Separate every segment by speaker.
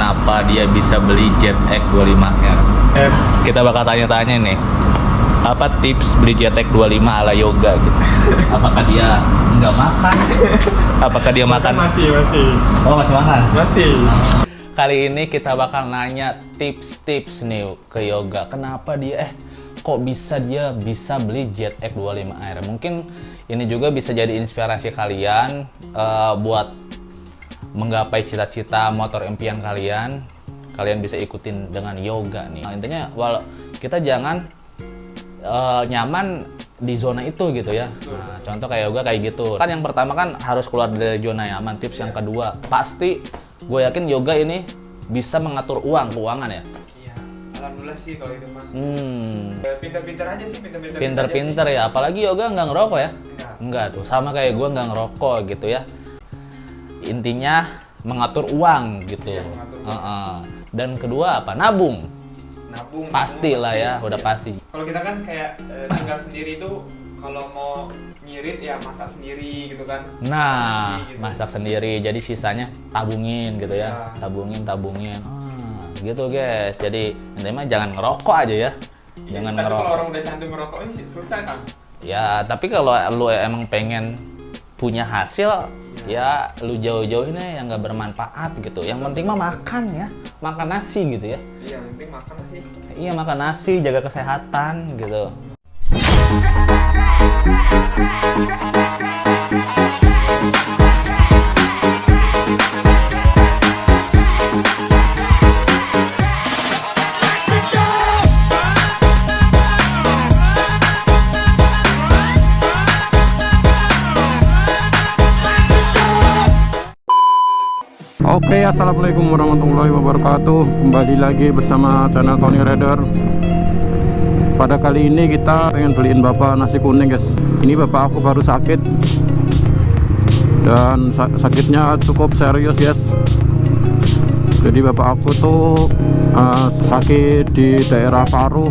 Speaker 1: kenapa dia bisa beli Jet X25R. Kita bakal tanya-tanya nih, apa tips beli Jet X25 ala yoga gitu. Apakah dia nggak makan? Apakah dia makan?
Speaker 2: Masih.
Speaker 1: Oh, masih makan?
Speaker 2: Masih.
Speaker 1: Kali ini kita bakal nanya tips-tips nih ke yoga. Kenapa dia kok bisa beli Jet X25R? Mungkin ini juga bisa jadi inspirasi kalian buat menggapai cita-cita motor impian kalian. Kalian bisa ikutin dengan yoga nih. Nah, intinya kita jangan nyaman di zona itu gitu ya. Nah, contoh kayak yoga kayak gitu. Kan yang pertama kan harus keluar dari zona nyaman. Tips yang kedua, pasti gue yakin yoga ini bisa mengatur keuangan ya.
Speaker 2: Iya, alhamdulillah sih kalau itu mah. Pinter-pinter aja sih,
Speaker 1: Pinter-pinter ya. Apalagi yoga nggak ngerokok ya? Enggak tuh, sama kayak gue nggak ngerokok gitu ya. Intinya mengatur uang gitu.
Speaker 2: Iya, mengatur uang.
Speaker 1: Dan kedua apa? Nabung. Pastilah ya, udah pasti.
Speaker 2: Kalau kita kan kayak tinggal sendiri tuh, kalau mau ngirit ya masak sendiri gitu kan.
Speaker 1: Nah,
Speaker 2: gitu.
Speaker 1: masak sendiri. Jadi sisanya tabungin gitu ya.
Speaker 2: Iya.
Speaker 1: Tabungin. Gitu guys. Jadi intinya jangan ngerokok aja ya.
Speaker 2: Iya,
Speaker 1: Jangan
Speaker 2: tapi
Speaker 1: ngerokok.
Speaker 2: kalau orang udah candu ngerokok ini susah kan.
Speaker 1: Ya, tapi kalau lu emang pengen punya hasil, ya lu jauh-jauhin yang nggak bermanfaat gitu. Yang penting mah makan ya, makan nasi gitu ya.
Speaker 2: Iya, yang penting makan sih.
Speaker 1: Iya, makan nasi, jaga kesehatan gitu.
Speaker 3: Oke, assalamualaikum warahmatullahi wabarakatuh. Kembali lagi bersama channel Tony Rider. Pada kali ini kita pengen beliin bapak nasi kuning guys. Ini bapak aku baru sakit, dan sakitnya cukup serius guys. Jadi bapak aku tuh sakit di daerah paru.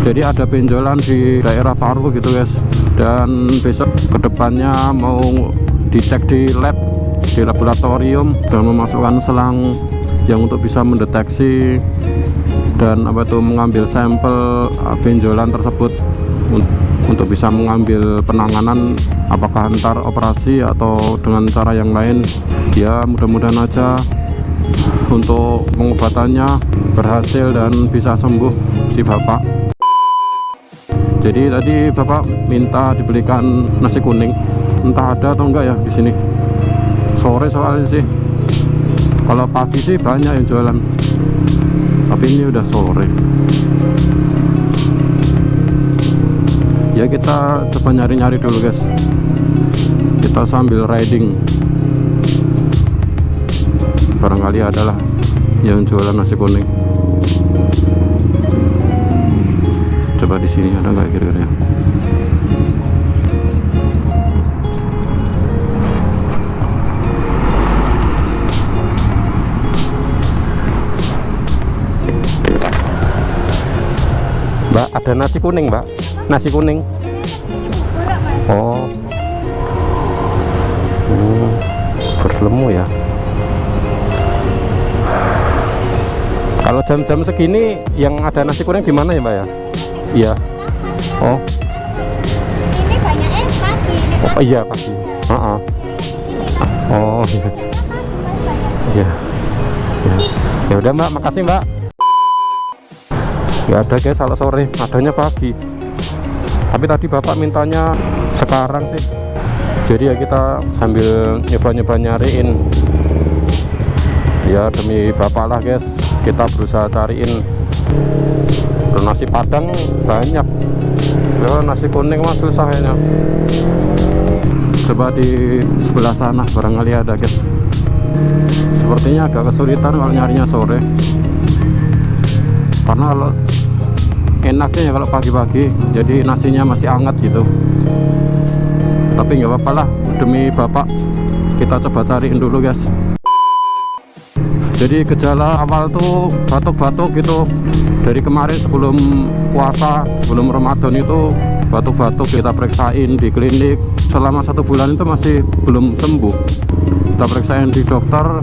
Speaker 3: Jadi ada benjolan di daerah paru gitu guys. Dan besok kedepannya mau dicek di laboratorium dan memasukkan selang yang untuk bisa mendeteksi dan mengambil sampel benjolan tersebut untuk bisa mengambil penanganan apakah antar operasi atau dengan cara yang lain. Ya mudah-mudahan aja untuk pengobatannya berhasil dan bisa sembuh si bapak. Jadi tadi bapak minta dibelikan nasi kuning, entah ada atau enggak ya di sini. Sore soalnya sih, kalau pagi sih banyak yang jualan, tapi ini udah sore. Ya kita coba nyari-nyari dulu guys, kita sambil riding, barangkali adalah yang jualan nasi kuning. Coba di sini ada nggak kira-kira? Mbak, ada nasi kuning mbak? Nasi kuning? Oh, berlemu ya. Kalau jam-jam segini yang ada nasi kuning di mana ya mbak ya? Iya. Oh.
Speaker 4: Ini banyaknya pagi.
Speaker 3: Oh iya pagi. Oh iya. Iya. Ya udah mbak, makasih mbak. Nggak ada guys kalau sore, adanya pagi. Tapi tadi bapak mintanya sekarang sih. Jadi ya kita sambil nyoba-nyoba nyariin. Ya demi bapak lah guys, kita berusaha cariin. Nasi padang banyak. Ya nasi kuning mah susah kayaknya. Coba di sebelah sana barangkali ada guys. Sepertinya agak kesulitan kalau nyarinya sore. Karena kalau enaknya ya kalau pagi-pagi, jadi nasinya masih hangat gitu. Tapi nggak apa-apa lah, demi bapak kita coba cariin dulu guys. Jadi gejala awal tuh batuk-batuk gitu. Dari kemarin sebelum puasa, sebelum Ramadan itu batuk-batuk, kita periksain di klinik selama 1 bulan itu masih belum sembuh. Kita periksain di dokter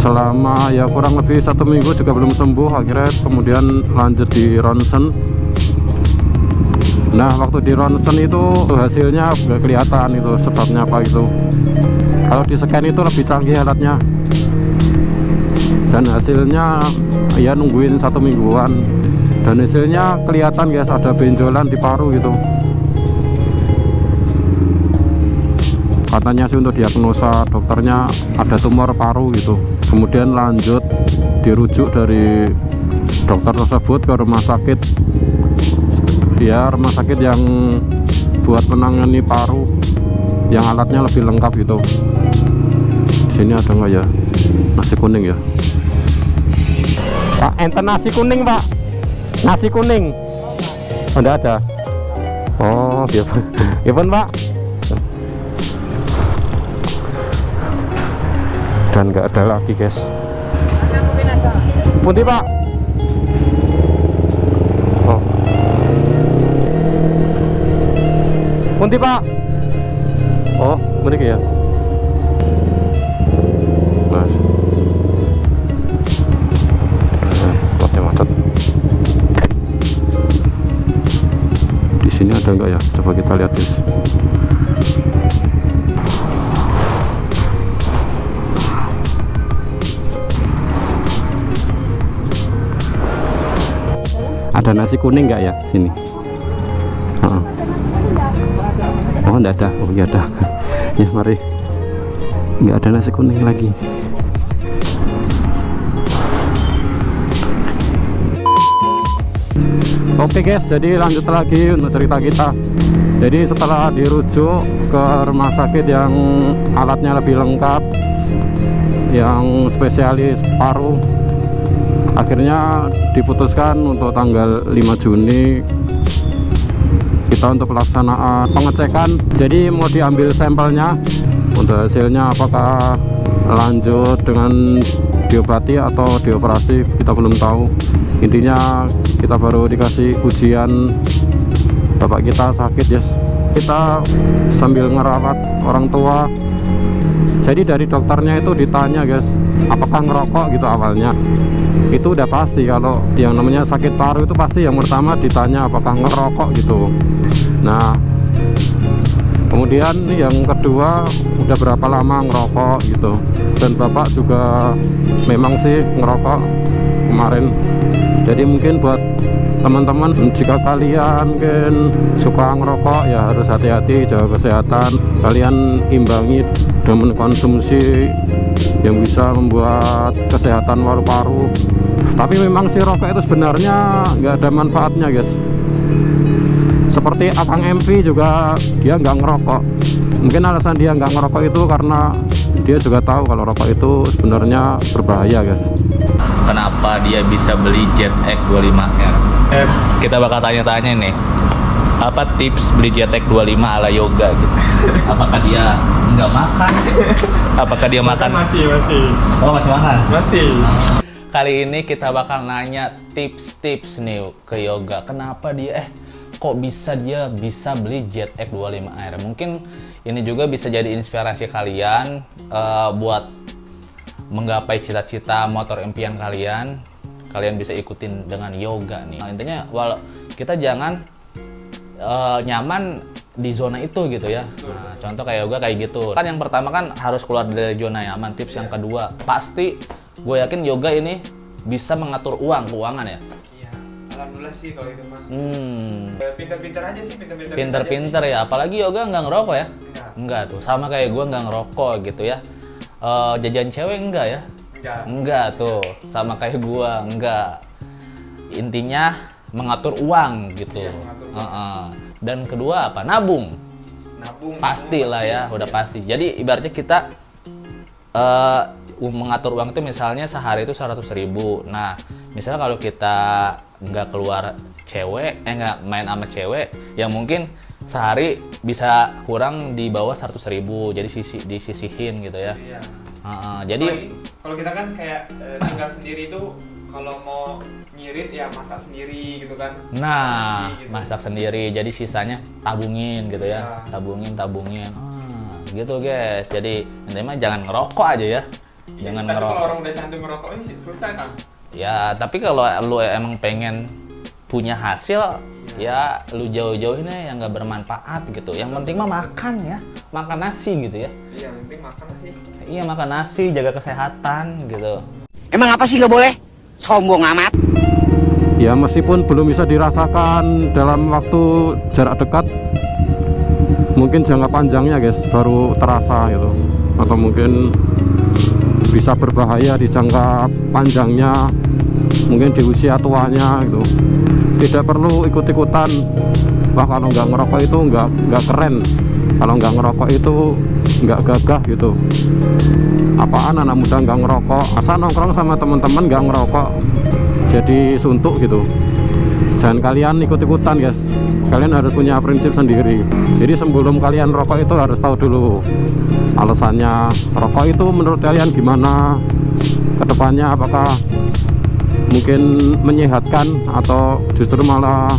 Speaker 3: selama ya kurang lebih 1 minggu juga belum sembuh. Akhirnya kemudian lanjut di ronsen. Nah, waktu di ronsen itu hasilnya udah kelihatan itu sebabnya apa itu. Kalau di scan itu lebih canggih alatnya, dan hasilnya ya nungguin 1 mingguan, dan hasilnya kelihatan guys, ada benjolan di paru gitu. Katanya sih untuk diagnosa dokternya ada tumor paru gitu. Kemudian lanjut dirujuk dari dokter tersebut ke rumah sakit, ya rumah sakit yang buat menangani paru, yang alatnya lebih lengkap gitu. Sini ada nggak ya nasi kuning ya Pak? Enten nasi kuning Pak, nasi kuning. Oh, enggak ada. Oh iya Pak, iya Pak. Dan nggak ada lagi guys. Putih Pak. Oh, Punti Pak. Oh, mereka ya. Mas. Potnya macet. Di sini ada enggak ya? Coba kita lihat guys. Ada nasi kuning enggak ya sini? Oh, enggak ada. Oh, iya ada. Ya, mari. Enggak ada nasi kuning lagi. Oke guys, jadi lanjut lagi untuk cerita kita. Jadi setelah dirujuk ke rumah sakit yang alatnya lebih lengkap, yang spesialis paru, akhirnya diputuskan untuk tanggal 5 Juni kita untuk pelaksanaan pengecekan. Jadi mau diambil sampelnya untuk hasilnya apakah lanjut dengan diobati atau dioperasi, kita belum tahu. Intinya kita baru dikasih ujian, bapak kita sakit yes. Kita sambil ngerawat orang tua. Jadi dari dokternya itu ditanya guys, apakah ngerokok gitu awalnya. Itu udah pasti, kalau yang namanya sakit paru itu pasti yang pertama ditanya apakah ngerokok gitu. Nah, kemudian yang kedua udah berapa lama ngerokok gitu. Dan bapak juga memang sih ngerokok kemarin. Jadi mungkin buat teman-teman, jika kalian mungkin suka ngerokok ya harus hati-hati, jaga kesehatan. Kalian imbangi dengan konsumsi yang bisa membuat kesehatan paru-paru. Tapi memang si rokok itu sebenarnya nggak ada manfaatnya guys. Seperti Akang MP juga, dia nggak ngerokok. Mungkin alasan dia nggak ngerokok itu karena dia juga tahu kalau rokok itu sebenarnya berbahaya guys.
Speaker 1: Kenapa dia bisa beli ZX 25R? Kita bakal tanya-tanya nih, apa tips beli ZX 25 ala yoga gitu? Apakah dia nggak makan? Apakah dia makan?
Speaker 2: Masih.
Speaker 1: Oh, masih makan?
Speaker 2: Masih.
Speaker 1: Kali ini kita bakal nanya tips-tips nih ke yoga. Kenapa dia kok bisa dia bisa beli ZX 25R? Mungkin ini juga bisa jadi inspirasi kalian buat menggapai cita-cita motor impian kalian. Kalian bisa ikutin dengan yoga nih. Nah, intinya kita jangan nyaman di zona itu gitu ya. Nah, contoh kayak yoga kayak gitu. Kan yang pertama kan harus keluar dari zona nyaman. Tips yang kedua, pasti gue yakin yoga ini bisa mengatur keuangan ya.
Speaker 2: Iya, alhamdulillah sih kalau itu mah. Pinter-pinter aja sih,
Speaker 1: Pinter-pinter ya. Apalagi yoga nggak ngerokok ya? Enggak tuh. Sama kayak gue nggak ngerokok gitu ya. Jajan cewek enggak ya? Enggak tuh, sama kayak gua, enggak. Intinya mengatur uang gitu.
Speaker 2: Iya, mengatur uang.
Speaker 1: Dan kedua apa? Nabung. Pastilah ya, udah pasti. Jadi ibaratnya kita mengatur uang itu misalnya sehari itu 100.000. Nah, misalnya kalau kita nggak keluar cewek, nggak main sama cewek, ya mungkin sehari bisa kurang di bawah 100.000, jadi disisihin gitu ya.
Speaker 2: Iya.
Speaker 1: Jadi
Speaker 2: kalau kita kan kayak tinggal sendiri itu, kalau mau ngirit ya masak sendiri gitu kan.
Speaker 1: nah
Speaker 2: Nasi, gitu.
Speaker 1: masak sendiri, jadi sisanya tabungin gitu ya.
Speaker 2: Iya.
Speaker 1: Tabungin gitu guys. Jadi intinya jangan ngerokok aja ya.
Speaker 2: Iya,
Speaker 1: Jangan
Speaker 2: tapi
Speaker 1: ngerokok.
Speaker 2: kalau orang udah candu ngerokok ini susah kan.
Speaker 1: Ya, tapi kalau lu emang pengen punya hasil, ya lu jauh-jauhin aja yang nggak bermanfaat gitu. Yang penting mah makan ya, makan nasi gitu ya.
Speaker 2: Iya, yang penting makan sih.
Speaker 1: Iya, makan nasi, jaga kesehatan gitu.
Speaker 5: Emang apa sih nggak boleh? Sombong amat.
Speaker 3: Ya meskipun belum bisa dirasakan dalam waktu jarak dekat, mungkin jangka panjangnya guys baru terasa gitu. Atau mungkin bisa berbahaya di jangka panjangnya, mungkin di usia tuanya gitu. Tidak perlu ikut-ikutan. Wah, kalau nggak ngerokok itu nggak keren, kalau nggak ngerokok itu nggak gagah gitu. Apaan anak muda nggak ngerokok, masa nongkrong sama teman-teman nggak ngerokok jadi suntuk gitu. Jangan kalian ikut-ikutan guys, kalian harus punya prinsip sendiri. Jadi sebelum kalian rokok itu harus tahu dulu alasannya rokok itu menurut kalian gimana, kedepannya apakah mungkin menyehatkan atau justru malah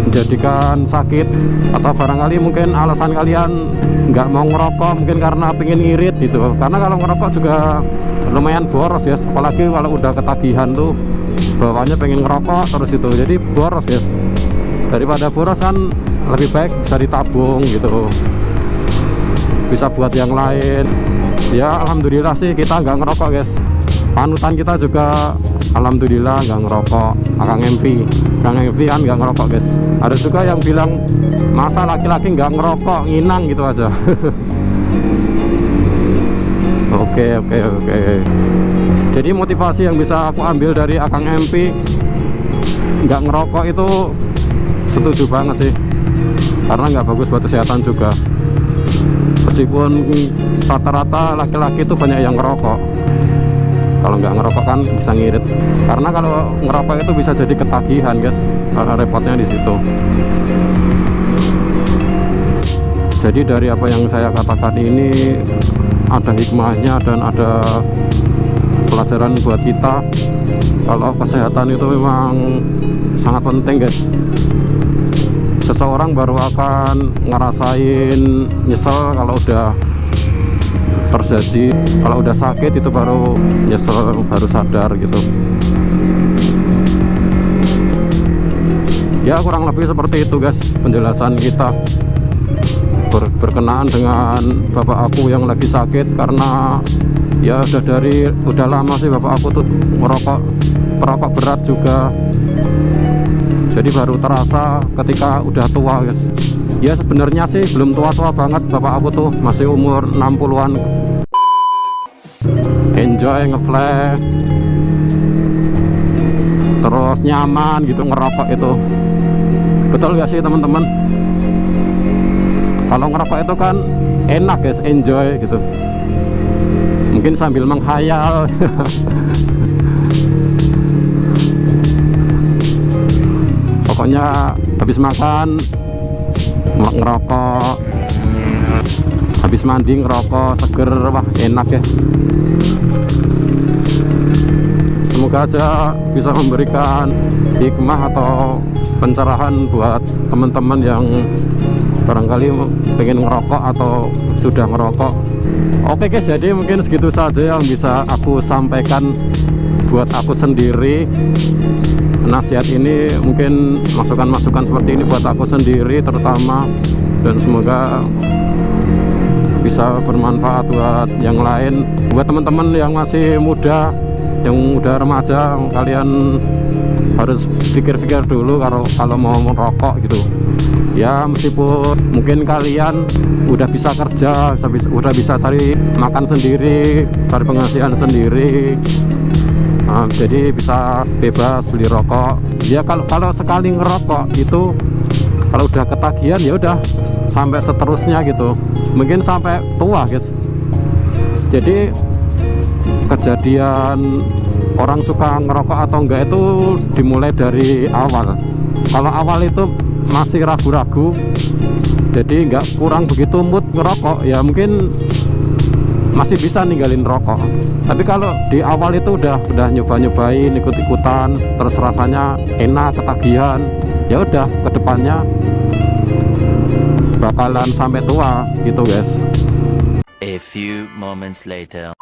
Speaker 3: menjadikan sakit, atau barangkali mungkin alasan kalian nggak mau ngerokok mungkin karena pengen ngirit gitu. Karena kalau ngerokok juga lumayan boros ya, apalagi kalau udah ketagihan tuh bawaannya pengen ngerokok terus itu, jadi boros ya. Daripada boros kan lebih baik bisa ditabung gitu, bisa buat yang lain. Ya alhamdulillah sih kita nggak ngerokok guys, panutan kita juga alhamdulillah nggak ngerokok. Kang MP kan nggak ngerokok guys. Ada juga yang bilang masa laki-laki nggak ngerokok, nginang gitu aja. Oke. Jadi motivasi yang bisa aku ambil dari Akang MP nggak ngerokok itu setuju banget sih, karena nggak bagus buat kesehatan juga. Meskipun rata-rata laki-laki itu banyak yang ngerokok, kalau nggak ngerokok kan bisa ngirit. Karena kalau ngerokok itu bisa jadi ketagihan guys, karena repotnya di situ. Jadi dari apa yang saya katakan ini ada hikmahnya dan ada pelajaran buat kita kalau kesehatan itu memang sangat penting guys. Seseorang baru akan ngerasain nyesel kalau udah terjadi, kalau udah sakit itu baru nyesel, baru sadar gitu ya. Kurang lebih seperti itu guys penjelasan kita berkenaan dengan bapak aku yang lagi sakit. Karena ya udah lama sih bapak aku tuh perokok berat juga, jadi baru terasa ketika udah tua guys. Ya sebenarnya sih belum tua-tua banget, bapak aku tuh masih umur 60-an. Enjoy ngeflash, terus nyaman gitu ngerokok itu. Betul gak sih teman-teman? Kalau ngerokok itu kan enak guys, enjoy gitu. Mungkin sambil menghayal. Pokoknya habis makan ngerokok, habis mandi ngerokok, seger, wah enak ya. Semoga aja bisa memberikan hikmah atau pencerahan buat teman-teman yang barangkali pengen ngerokok atau sudah ngerokok. Oke guys, jadi mungkin segitu saja yang bisa aku sampaikan buat aku sendiri. Nasihat ini mungkin masukan-masukan seperti ini buat aku sendiri terutama, dan semoga bisa bermanfaat buat yang lain. Buat teman-teman yang masih muda, yang udah remaja, kalian harus pikir-pikir dulu kalau mau merokok gitu ya. Meskipun mungkin kalian udah bisa kerja, udah bisa cari makan sendiri, cari penghasilan sendiri, jadi bisa bebas beli rokok ya. Kalau sekali ngerokok itu kalau udah ketagihan ya udah sampai seterusnya gitu, mungkin sampai tua guys. Jadi kejadian orang suka ngerokok atau enggak itu dimulai dari awal. Kalau awal itu masih ragu-ragu, jadi nggak kurang begitu mood ngerokok ya, mungkin masih bisa ninggalin rokok. Tapi kalau di awal itu udah nyoba-nyobain, ikut-ikutan, terus rasanya enak, ketagihan, ya udah kedepannya bakalan sampai tua gitu guys.
Speaker 6: A few moments later.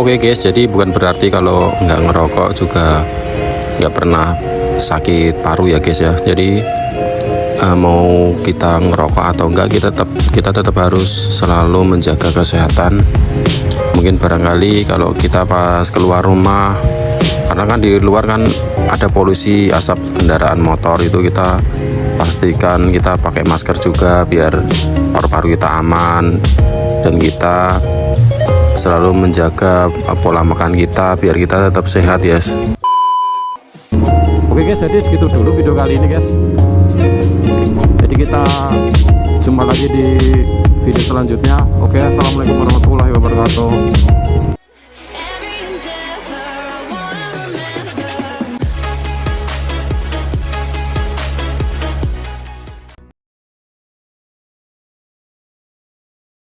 Speaker 3: Oke guys, jadi bukan berarti kalau nggak ngerokok juga nggak pernah sakit paru ya guys ya. Jadi mau kita ngerokok atau enggak, kita tetap harus selalu menjaga kesehatan. Mungkin barangkali kalau kita pas keluar rumah, karena kan di luar kan ada polusi asap kendaraan motor, itu kita pastikan kita pakai masker juga biar paru-paru kita aman, dan kita selalu menjaga pola makan kita biar kita tetap sehat guys. Oke guys, jadi segitu dulu video kali ini guys. Jadi kita jumpa lagi di video selanjutnya. Oke, assalamualaikum warahmatullahi wabarakatuh.